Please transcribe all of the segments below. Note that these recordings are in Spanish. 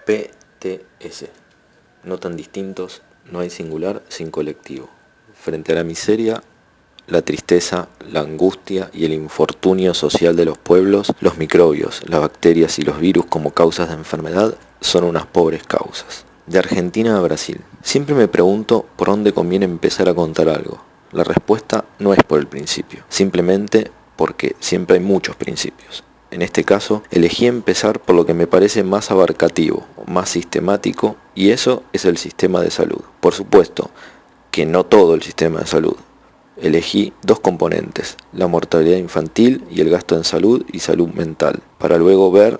PTS. No tan distintos, no hay singular sin colectivo. Frente a la miseria, la tristeza, la angustia y el infortunio social de los pueblos, los microbios, las bacterias y los virus como causas de enfermedad son unas pobres causas. De Argentina a Brasil. Siempre me pregunto por dónde conviene empezar a contar algo. La respuesta no es por el principio, simplemente porque siempre hay muchos principios. En este caso, elegí empezar por lo que me parece más abarcativo, más sistemático, y eso es el sistema de salud. Por supuesto que no todo el sistema de salud. Elegí dos componentes, la mortalidad infantil y el gasto en salud y salud mental, para luego ver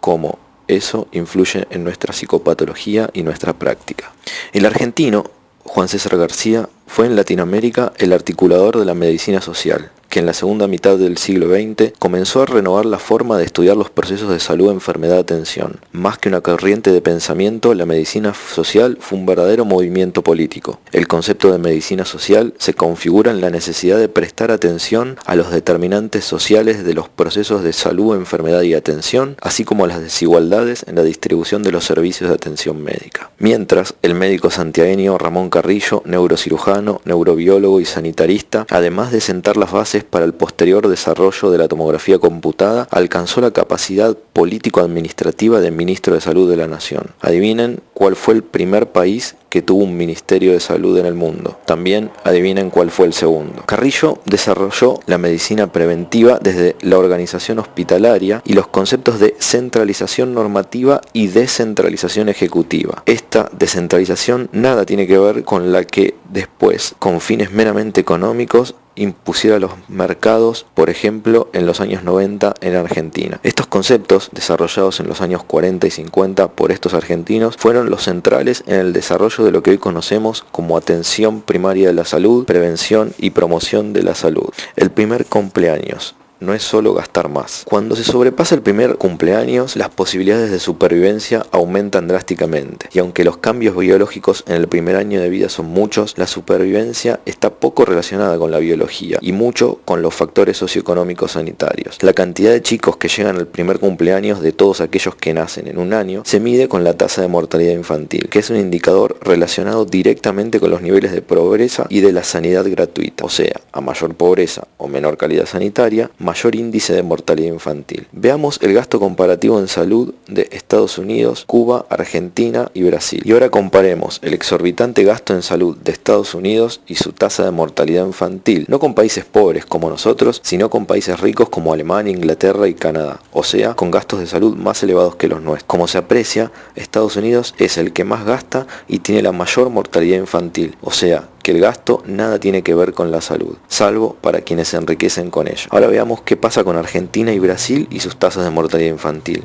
cómo eso influye en nuestra psicopatología y nuestra práctica. El argentino, Juan César García, fue en Latinoamérica el articulador de la medicina social, que en la segunda mitad del siglo XX comenzó a renovar la forma de estudiar los procesos de salud, enfermedad, atención. Más que una corriente de pensamiento, la medicina social fue un verdadero movimiento político. El concepto de medicina social se configura en la necesidad de prestar atención a los determinantes sociales de los procesos de salud, enfermedad y atención, así como a las desigualdades en la distribución de los servicios de atención médica. Mientras, el médico santiagueño Ramón Carrillo, neurocirujano, neurobiólogo y sanitarista, además de sentar las bases para el posterior desarrollo de la tomografía computada, alcanzó la capacidad político-administrativa de ministro de Salud de la Nación. Adivinen cuál fue el primer país que tuvo un Ministerio de Salud en el mundo. También adivinen cuál fue el segundo. Carrillo desarrolló la medicina preventiva desde la organización hospitalaria y los conceptos de centralización normativa y descentralización ejecutiva. Esta descentralización nada tiene que ver con la que después, con fines meramente económicos, impusiera los mercados, por ejemplo, en los años 90 en Argentina. Estos conceptos, desarrollados en los años 40 y 50 por estos argentinos, fueron los centrales en el desarrollo de lo que hoy conocemos como atención primaria de la salud, prevención y promoción de la salud. El primer cumpleaños. No es solo gastar más. Cuando se sobrepasa el primer cumpleaños, las posibilidades de supervivencia aumentan drásticamente. Y aunque los cambios biológicos en el primer año de vida son muchos, la supervivencia está poco relacionada con la biología y mucho con los factores socioeconómicos sanitarios. La cantidad de chicos que llegan al primer cumpleaños de todos aquellos que nacen en un año se mide con la tasa de mortalidad infantil, que es un indicador relacionado directamente con los niveles de pobreza y de la sanidad gratuita. O sea, a mayor pobreza o menor calidad sanitaria, mayor índice de mortalidad infantil. Veamos el gasto comparativo en salud de Estados Unidos, Cuba, Argentina y Brasil. Y ahora comparemos el exorbitante gasto en salud de Estados Unidos y su tasa de mortalidad infantil, no con países pobres como nosotros, sino con países ricos como Alemania, Inglaterra y Canadá, o sea, con gastos de salud más elevados que los nuestros. Como se aprecia, Estados Unidos es el que más gasta y tiene la mayor mortalidad infantil, o sea, que el gasto nada tiene que ver con la salud, salvo para quienes se enriquecen con ello. Ahora veamos qué pasa con Argentina y Brasil y sus tasas de mortalidad infantil.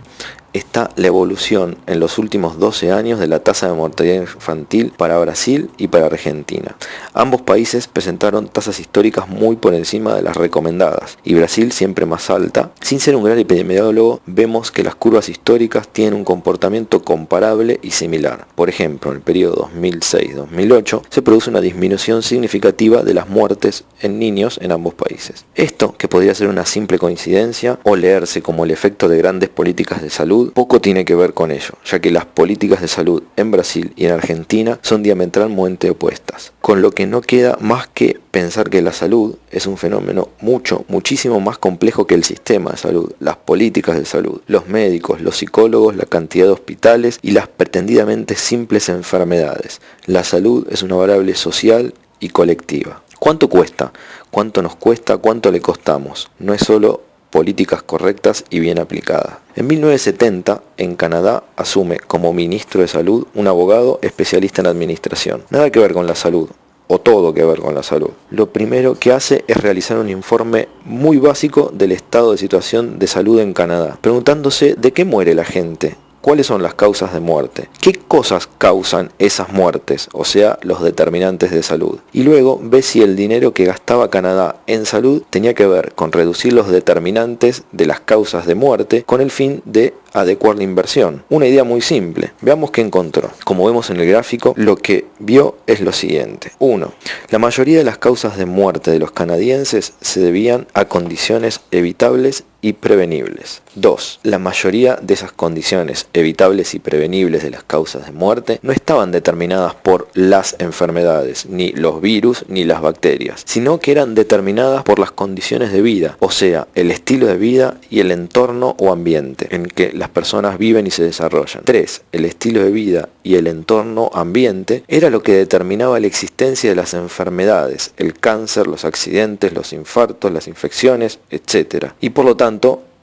Está la evolución en los últimos 12 años de la tasa de mortalidad infantil para Brasil y para Argentina. Ambos países presentaron tasas históricas muy por encima de las recomendadas, y Brasil siempre más alta. Sin ser un gran epidemiólogo, vemos que las curvas históricas tienen un comportamiento comparable y similar. Por ejemplo, en el periodo 2006-2008 se produce una disminución significativa de las muertes en niños en ambos países. Esto, que podría ser una simple coincidencia o leerse como el efecto de grandes políticas de salud, poco tiene que ver con ello, ya que las políticas de salud en Brasil y en Argentina son diametralmente opuestas, con lo que no queda más que pensar que la salud es un fenómeno muchísimo más complejo que el sistema de salud, las políticas de salud, los médicos, los psicólogos, la cantidad de hospitales y las pretendidamente simples enfermedades. La salud es una variable social y colectiva. ¿Cuánto cuesta? ¿Cuánto nos cuesta? ¿Cuánto le costamos? No es solo políticas correctas y bien aplicadas. En 1970, en Canadá, asume como ministro de Salud un abogado especialista en administración. Nada que ver con la salud, o todo que ver con la salud. Lo primero que hace es realizar un informe muy básico del estado de situación de salud en Canadá, preguntándose de qué muere la gente. ¿Cuáles son las causas de muerte? ¿Qué cosas causan esas muertes? O sea, los determinantes de salud. Y luego ve si el dinero que gastaba Canadá en salud tenía que ver con reducir los determinantes de las causas de muerte con el fin de adecuar la inversión. Una idea muy simple. Veamos qué encontró. Como vemos en el gráfico, lo que vio es lo siguiente. 1. La mayoría de las causas de muerte de los canadienses se debían a condiciones evitables y prevenibles. 2. La mayoría de esas condiciones evitables y prevenibles de las causas de muerte no estaban determinadas por las enfermedades, ni los virus, ni las bacterias, sino que eran determinadas por las condiciones de vida, o sea, el estilo de vida y el entorno o ambiente en que las personas viven y se desarrollan. 3. El estilo de vida y el entorno ambiente era lo que determinaba la existencia de las enfermedades, el cáncer, los accidentes, los infartos, las infecciones, etc. Y por lo tanto,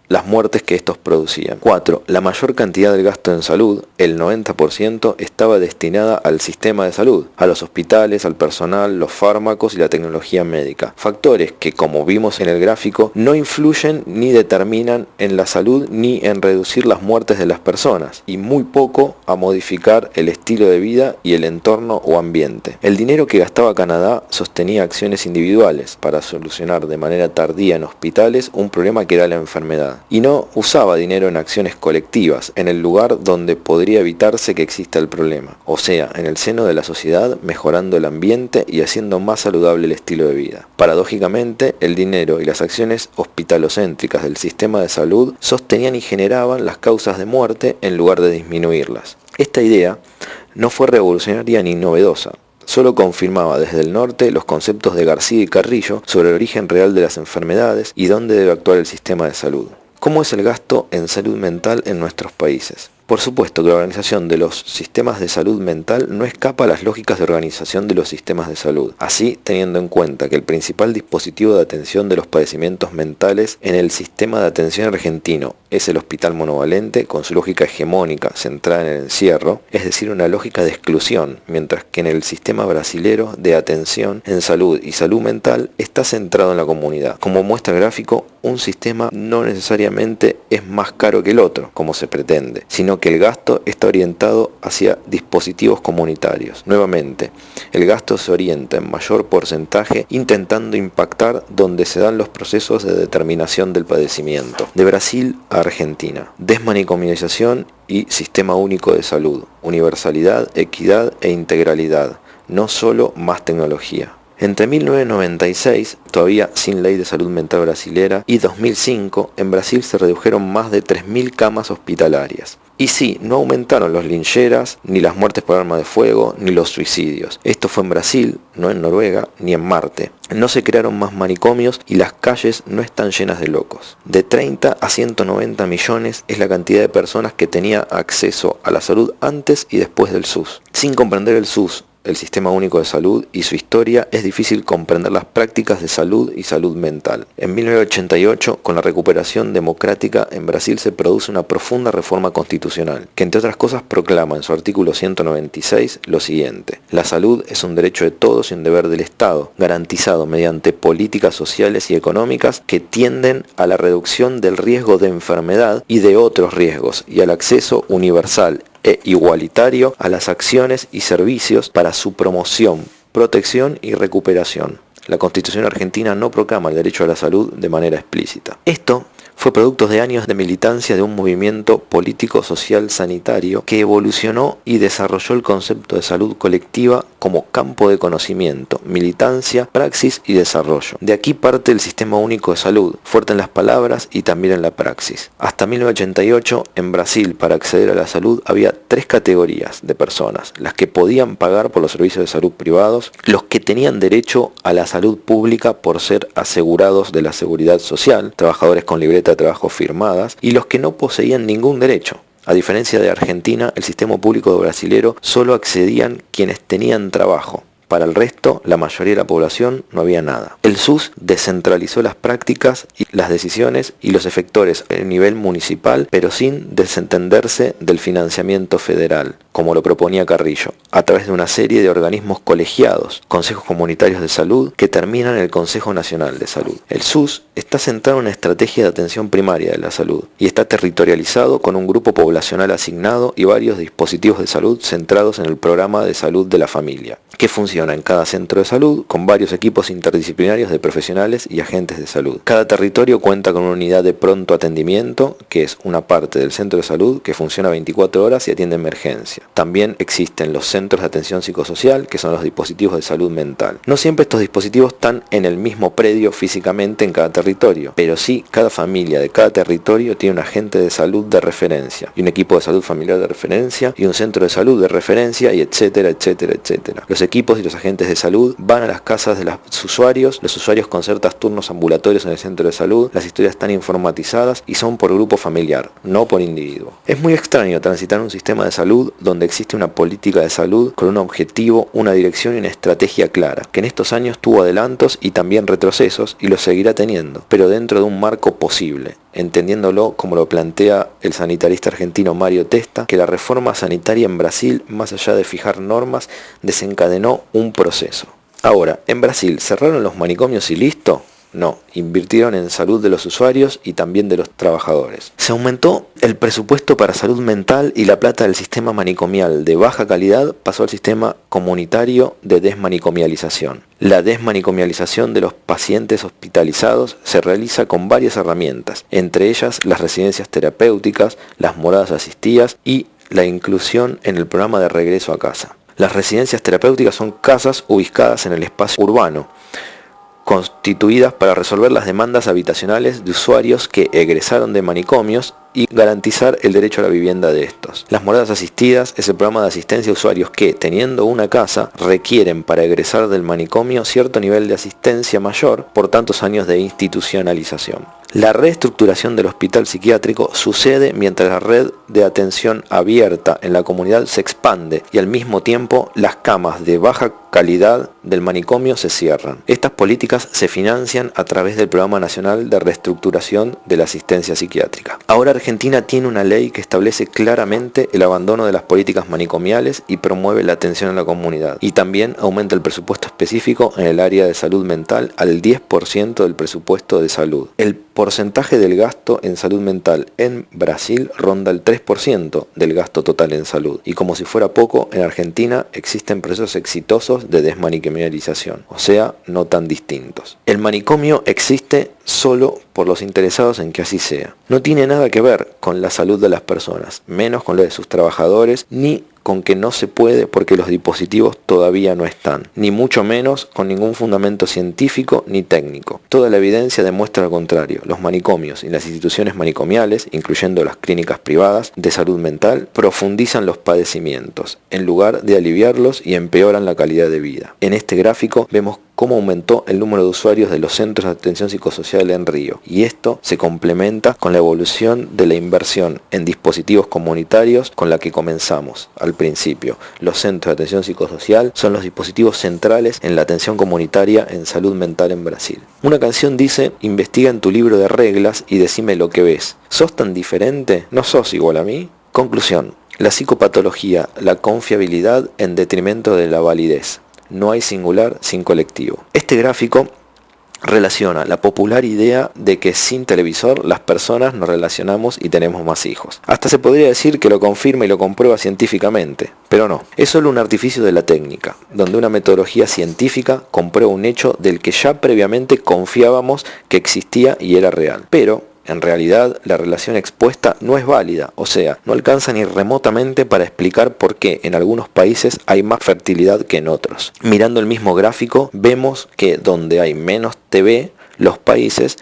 las muertes que estos producían. 4. La mayor cantidad del gasto en salud, el 90%, estaba destinada al sistema de salud, a los hospitales, al personal, los fármacos y la tecnología médica. Factores que, como vimos en el gráfico, no influyen ni determinan en la salud ni en reducir las muertes de las personas, y muy poco a modificar el estilo de vida y el entorno o ambiente. El dinero que gastaba Canadá sostenía acciones individuales para solucionar de manera tardía en hospitales un problema que era la enfermedad. Y no usaba dinero en acciones colectivas, en el lugar donde podría evitarse que exista el problema, o sea, en el seno de la sociedad, mejorando el ambiente y haciendo más saludable el estilo de vida. Paradójicamente, el dinero y las acciones hospitalocéntricas del sistema de salud sostenían y generaban las causas de muerte en lugar de disminuirlas. Esta idea no fue revolucionaria ni novedosa. Solo confirmaba desde el norte los conceptos de García y Carrillo sobre el origen real de las enfermedades y dónde debe actuar el sistema de salud. ¿Cómo es el gasto en salud mental en nuestros países? Por supuesto que la organización de los sistemas de salud mental no escapa a las lógicas de organización de los sistemas de salud. Así, teniendo en cuenta que el principal dispositivo de atención de los padecimientos mentales en el sistema de atención argentino es el hospital monovalente, con su lógica hegemónica centrada en el encierro, es decir, una lógica de exclusión, mientras que en el sistema brasilero de atención en salud y salud mental está centrado en la comunidad. Como muestra el gráfico, un sistema no necesariamente es más caro que el otro, como se pretende, sino que el gasto está orientado hacia dispositivos comunitarios. Nuevamente, el gasto se orienta en mayor porcentaje intentando impactar donde se dan los procesos de determinación del padecimiento. De Brasil a Argentina, desmanicomialización y sistema único de salud, universalidad, equidad e integralidad, no solo más tecnología. Entre 1996, todavía sin ley de salud mental brasilera, y 2005, en Brasil se redujeron más de 3.000 camas hospitalarias. Y sí, no aumentaron los lincheras, ni las muertes por arma de fuego, ni los suicidios. Esto fue en Brasil, no en Noruega, ni en Marte. No se crearon más manicomios y las calles no están llenas de locos. De 30 a 190 millones es la cantidad de personas que tenía acceso a la salud antes y después del SUS. Sin comprender el SUS, el Sistema Único de Salud y su historia, es difícil comprender las prácticas de salud y salud mental. En 1988, con la recuperación democrática, en Brasil se produce una profunda reforma constitucional, que entre otras cosas proclama en su artículo 196 lo siguiente: la salud es un derecho de todos y un deber del Estado, garantizado mediante políticas sociales y económicas que tienden a la reducción del riesgo de enfermedad y de otros riesgos, y al acceso universal e igualitario a las acciones y servicios para su promoción, protección y recuperación. La Constitución argentina no proclama el derecho a la salud de manera explícita. Esto fue producto de años de militancia de un movimiento político social sanitario que evolucionó y desarrolló el concepto de salud colectiva como campo de conocimiento, militancia, praxis y desarrollo. De aquí parte el Sistema Único de Salud, fuerte en las palabras y también en la praxis. Hasta 1988, en Brasil, para acceder a la salud había 3 categorías de personas: las que podían pagar por los servicios de salud privados, los que tenían derecho a la salud pública por ser asegurados de la seguridad social, trabajadores con libreta de trabajo firmadas, y los que no poseían ningún derecho. A diferencia de Argentina, el sistema público brasilero solo accedían quienes tenían trabajo. Para el resto, la mayoría de la población, no había nada. El SUS descentralizó las prácticas y las decisiones y los efectores a nivel municipal, pero sin desentenderse del financiamiento federal, como lo proponía Carrillo, a través de una serie de organismos colegiados, consejos comunitarios de salud, que terminan en el Consejo Nacional de Salud. El SUS está centrado en una estrategia de atención primaria de la salud y está territorializado con un grupo poblacional asignado y varios dispositivos de salud centrados en el programa de salud de la familia, que funciona funciona en cada centro de salud con varios equipos interdisciplinarios de profesionales y agentes de salud. Cada territorio cuenta con una unidad de pronto atendimiento, que es una parte del centro de salud que funciona 24 horas y atiende emergencia. También existen los centros de atención psicosocial, que son los dispositivos de salud mental. No siempre estos dispositivos están en el mismo predio físicamente en cada territorio, pero sí cada familia de cada territorio tiene un agente de salud de referencia, y un equipo de salud familiar de referencia, y un centro de salud de referencia, y etcétera, etcétera, etcétera. Los equipos y los agentes de salud van a las casas de los usuarios concertan turnos ambulatorios en el centro de salud, las historias están informatizadas y son por grupo familiar, no por individuo. Es muy extraño transitar un sistema de salud donde existe una política de salud con un objetivo, una dirección y una estrategia clara, que en estos años tuvo adelantos y también retrocesos y lo seguirá teniendo, pero dentro de un marco posible, entendiéndolo como lo plantea el sanitarista argentino Mario Testa, que la reforma sanitaria en Brasil, más allá de fijar normas, desencadenó un proceso. Ahora, en Brasil, ¿cerraron los manicomios y listo? No, invirtieron en salud de los usuarios y también de los trabajadores. Se aumentó el presupuesto para salud mental y la plata del sistema manicomial de baja calidad pasó al sistema comunitario de desmanicomialización. La desmanicomialización de los pacientes hospitalizados se realiza con varias herramientas, entre ellas las residencias terapéuticas, las moradas asistidas y la inclusión en el programa de regreso a casa. Las residencias terapéuticas son casas ubicadas en el espacio urbano, constituidas para resolver las demandas habitacionales de usuarios que egresaron de manicomios y garantizar el derecho a la vivienda de estos. Las moradas asistidas es el programa de asistencia a usuarios que, teniendo una casa, requieren para egresar del manicomio cierto nivel de asistencia mayor por tantos años de institucionalización. La reestructuración del hospital psiquiátrico sucede mientras la red de atención abierta en la comunidad se expande y al mismo tiempo las camas de baja calidad del manicomio se cierran. Estas políticas se financian a través del Programa Nacional de Reestructuración de la Asistencia Psiquiátrica. Ahora Argentina tiene una ley que establece claramente el abandono de las políticas manicomiales y promueve la atención a la comunidad. Y también aumenta el presupuesto específico en el área de salud mental al 10% del presupuesto de salud. El porcentaje del gasto en salud mental en Brasil ronda el 3% del gasto total en salud. Y como si fuera poco, en Argentina existen procesos exitosos de desmanicomialización, o sea, no tan distintos. El manicomio existe solo por los interesados en que así sea. No tiene nada que ver con la salud de las personas, menos con la de sus trabajadores, ni con que no se puede porque los dispositivos todavía no están, ni mucho menos con ningún fundamento científico ni técnico. Toda la evidencia demuestra lo contrario. Los manicomios y las instituciones manicomiales, incluyendo las clínicas privadas de salud mental, profundizan los padecimientos, en lugar de aliviarlos, y empeoran la calidad de vida. En este gráfico vemos cómo aumentó el número de usuarios de los centros de atención psicosocial en Río, y esto se complementa con la evolución de la inversión en dispositivos comunitarios con la que comenzamos al principio. Los centros de atención psicosocial son los dispositivos centrales en la atención comunitaria en salud mental en Brasil. Una canción dice: investiga en tu libro de reglas y decime lo que ves. ¿Sos tan diferente? ¿No sos igual a mí? Conclusión: la psicopatología, la confiabilidad en detrimento de la validez. No hay singular sin colectivo. Este gráfico relaciona la popular idea de que sin televisor las personas nos relacionamos y tenemos más hijos. Hasta se podría decir que lo confirma y lo comprueba científicamente, pero no. Es solo un artificio de la técnica, donde una metodología científica comprueba un hecho del que ya previamente confiábamos que existía y era real. Pero en realidad, la relación expuesta no es válida, o sea, no alcanza ni remotamente para explicar por qué en algunos países hay más fertilidad que en otros. Mirando el mismo gráfico, vemos que donde hay menos TV, los países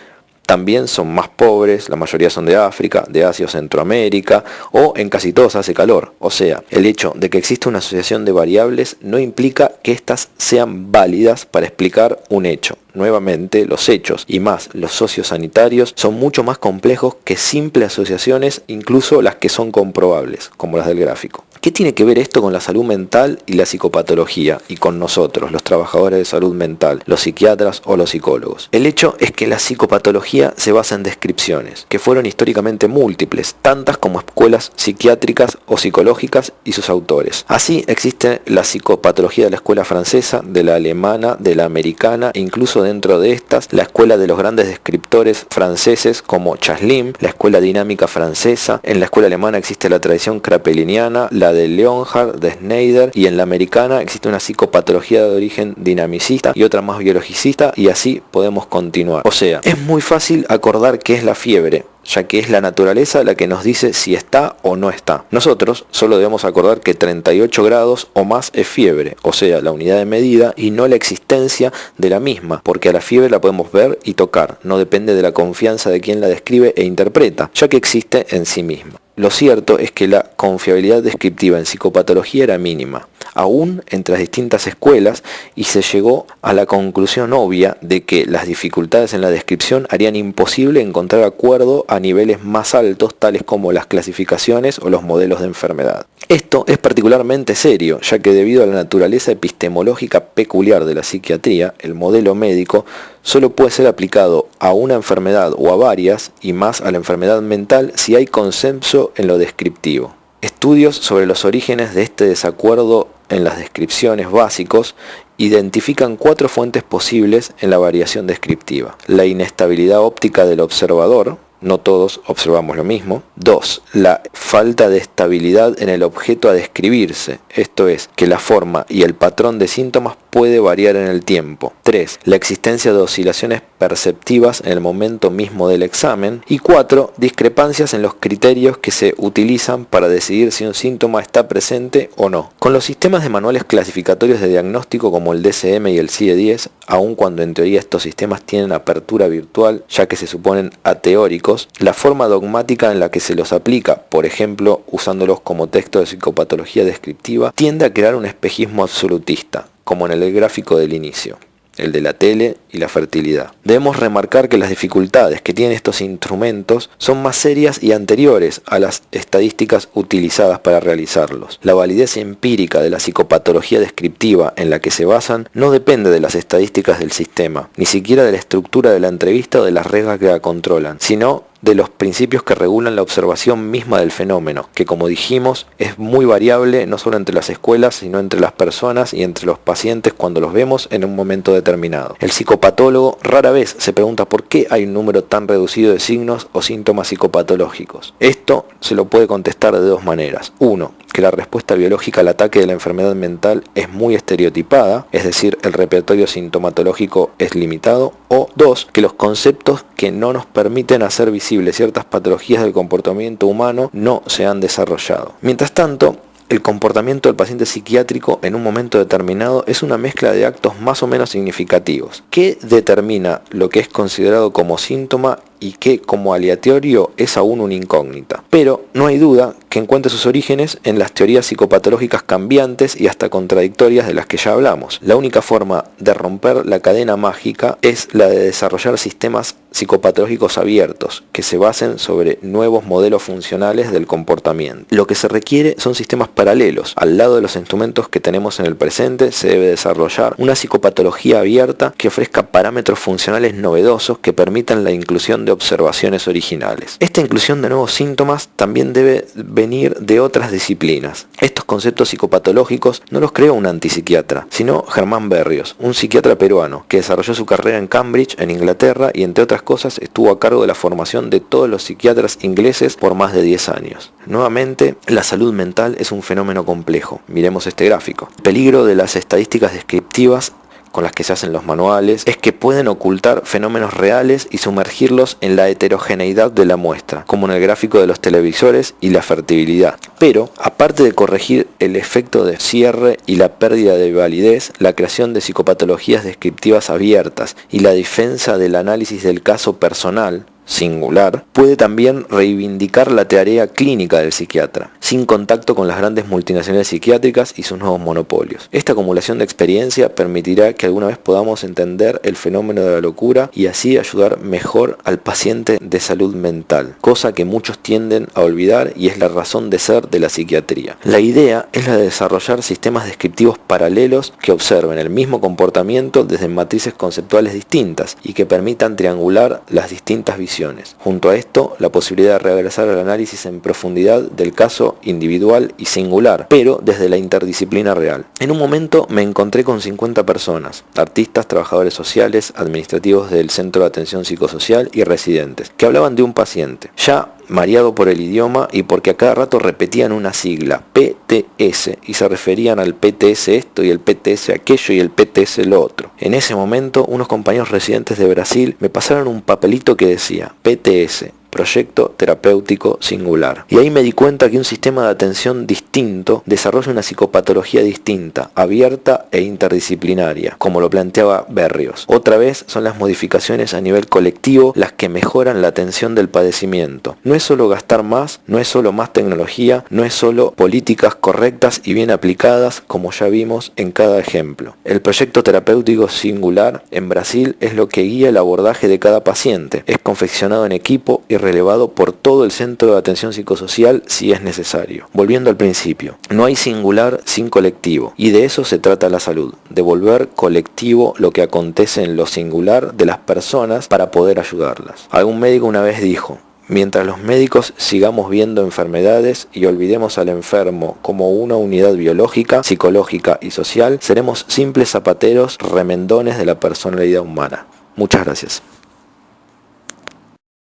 también son más pobres, la mayoría son de África, de Asia o Centroamérica, o en casi todos hace calor. O sea, el hecho de que exista una asociación de variables no implica que éstas sean válidas para explicar un hecho. Nuevamente, los hechos, y más los sociosanitarios, son mucho más complejos que simples asociaciones, incluso las que son comprobables, como las del gráfico. ¿Qué tiene que ver esto con la salud mental y la psicopatología, y con nosotros, los trabajadores de salud mental, los psiquiatras o los psicólogos? El hecho es que la psicopatología se basa en descripciones, que fueron históricamente múltiples, tantas como escuelas psiquiátricas o psicológicas y sus autores. Así existe la psicopatología de la escuela francesa, de la alemana, de la americana, e incluso dentro de estas, la escuela de los grandes descriptores franceses como Chaslim, la escuela dinámica francesa. En la escuela alemana existe la tradición krapeliniana, la de Leonhardt, de Snyder, y en la americana existe una psicopatología de origen dinamicista y otra más biologicista, y así podemos continuar. O sea, es muy fácil acordar qué es la fiebre, ya que es la naturaleza la que nos dice si está o no está. Nosotros solo debemos acordar que 38 grados o más es fiebre, o sea, la unidad de medida y no la existencia de la misma, porque a la fiebre la podemos ver y tocar, no depende de la confianza de quien la describe e interpreta, ya que existe en sí misma. Lo cierto es que la confiabilidad descriptiva en psicopatología era mínima, aún entre las distintas escuelas, y se llegó a la conclusión obvia de que las dificultades en la descripción harían imposible encontrar acuerdo a niveles más altos, tales como las clasificaciones o los modelos de enfermedad. Esto es particularmente serio, ya que debido a la naturaleza epistemológica peculiar de la psiquiatría, el modelo médico solo puede ser aplicado a una enfermedad o a varias, y más a la enfermedad mental, si hay consenso en lo descriptivo. Estudios sobre los orígenes de este desacuerdo en las descripciones básicos identifican 4 fuentes posibles en la variación descriptiva: la inestabilidad óptica del observador, no todos observamos lo mismo. 2. La falta de estabilidad en el objeto a describirse, esto es, que la forma y el patrón de síntomas puede variar en el tiempo. 3. La existencia de oscilaciones perceptivas en el momento mismo del examen. Y 4. Discrepancias en los criterios que se utilizan para decidir si un síntoma está presente o no. Con los sistemas de manuales clasificatorios de diagnóstico como el DSM y el CIE-10, aun cuando en teoría estos sistemas tienen apertura virtual, ya que se suponen ateóricos, la forma dogmática en la que se los aplica, por ejemplo, usándolos como texto de psicopatología descriptiva, tiende a crear un espejismo absolutista, como en el gráfico del inicio, el de la tele y la fertilidad. Debemos remarcar que las dificultades que tienen estos instrumentos son más serias y anteriores a las estadísticas utilizadas para realizarlos. La validez empírica de la psicopatología descriptiva en la que se basan no depende de las estadísticas del sistema, ni siquiera de la estructura de la entrevista o de las reglas que la controlan, sino de los principios que regulan la observación misma del fenómeno, que, como dijimos, es muy variable no solo entre las escuelas, sino entre las personas y entre los pacientes cuando los vemos en un momento determinado. El psicopatólogo rara vez se pregunta por qué hay un número tan reducido de signos o síntomas psicopatológicos. Esto se lo puede contestar de 2 maneras. 1. Que la respuesta biológica al ataque de la enfermedad mental es muy estereotipada, es decir, el repertorio sintomatológico es limitado. O 2. Que los conceptos que no nos permiten hacer visibles ciertas patologías del comportamiento humano no se han desarrollado. Mientras tanto, el comportamiento del paciente psiquiátrico en un momento determinado es una mezcla de actos más o menos significativos, que determina lo que es considerado como síntoma y que como aleatorio es aún una incógnita. Pero no hay duda que encuentra sus orígenes en las teorías psicopatológicas cambiantes y hasta contradictorias de las que ya hablamos. La única forma de romper la cadena mágica es la de desarrollar sistemas psicopatológicos abiertos que se basen sobre nuevos modelos funcionales del comportamiento. Lo que se requiere son sistemas paralelos. Al lado de los instrumentos que tenemos en el presente, se debe desarrollar una psicopatología abierta que ofrezca parámetros funcionales novedosos que permitan la inclusión de observaciones originales. Esta inclusión de nuevos síntomas también debe venir de otras disciplinas. Estos conceptos psicopatológicos no los creó un antipsiquiatra, sino Germán Berrios, un psiquiatra peruano que desarrolló su carrera en Cambridge, en Inglaterra, y entre otras cosas estuvo a cargo de la formación de todos los psiquiatras ingleses por más de 10 años. Nuevamente, la salud mental es un fenómeno complejo. Miremos este gráfico. El peligro de las estadísticas descriptivas con las que se hacen los manuales es que pueden ocultar fenómenos reales y sumergirlos en la heterogeneidad de la muestra, como en el gráfico de los televisores y la fertilidad. Pero, aparte de corregir el efecto de cierre y la pérdida de validez, la creación de psicopatologías descriptivas abiertas y la defensa del análisis del caso personal singular, puede también reivindicar la tarea clínica del psiquiatra, sin contacto con las grandes multinacionales psiquiátricas y sus nuevos monopolios. Esta acumulación de experiencia permitirá que alguna vez podamos entender el fenómeno de la locura y así ayudar mejor al paciente de salud mental, cosa que muchos tienden a olvidar y es la razón de ser de la psiquiatría. La idea es la de desarrollar sistemas descriptivos paralelos que observen el mismo comportamiento desde matrices conceptuales distintas y que permitan triangular las distintas visiones. Junto a esto, la posibilidad de regresar al análisis en profundidad del caso individual y singular, pero desde la interdisciplina real. En un momento me encontré con 50 personas, artistas, trabajadores sociales, administrativos del Centro de Atención Psicosocial y residentes, que hablaban de un paciente. Ya mareado por el idioma y porque a cada rato repetían una sigla, PTS, y se referían al PTS esto y el PTS aquello y el PTS lo otro. En ese momento, unos compañeros residentes de Brasil me pasaron un papelito que decía PTS, Proyecto Terapéutico Singular. Y ahí me di cuenta que un sistema de atención distinto desarrolla una psicopatología distinta, abierta e interdisciplinaria, como lo planteaba Berrios. Otra vez son las modificaciones a nivel colectivo las que mejoran la atención del padecimiento. No es solo gastar más, no es solo más tecnología, no es solo políticas correctas y bien aplicadas, como ya vimos en cada ejemplo. El proyecto terapéutico singular en Brasil es lo que guía el abordaje de cada paciente. Es confeccionado en equipo y relevado por todo el centro de atención psicosocial si es necesario. Volviendo al principio, no hay singular sin colectivo, y de eso se trata la salud, de volver colectivo lo que acontece en lo singular de las personas para poder ayudarlas. Algún médico una vez dijo: mientras los médicos sigamos viendo enfermedades y olvidemos al enfermo como una unidad biológica, psicológica y social, seremos simples zapateros remendones de la personalidad humana. Muchas gracias.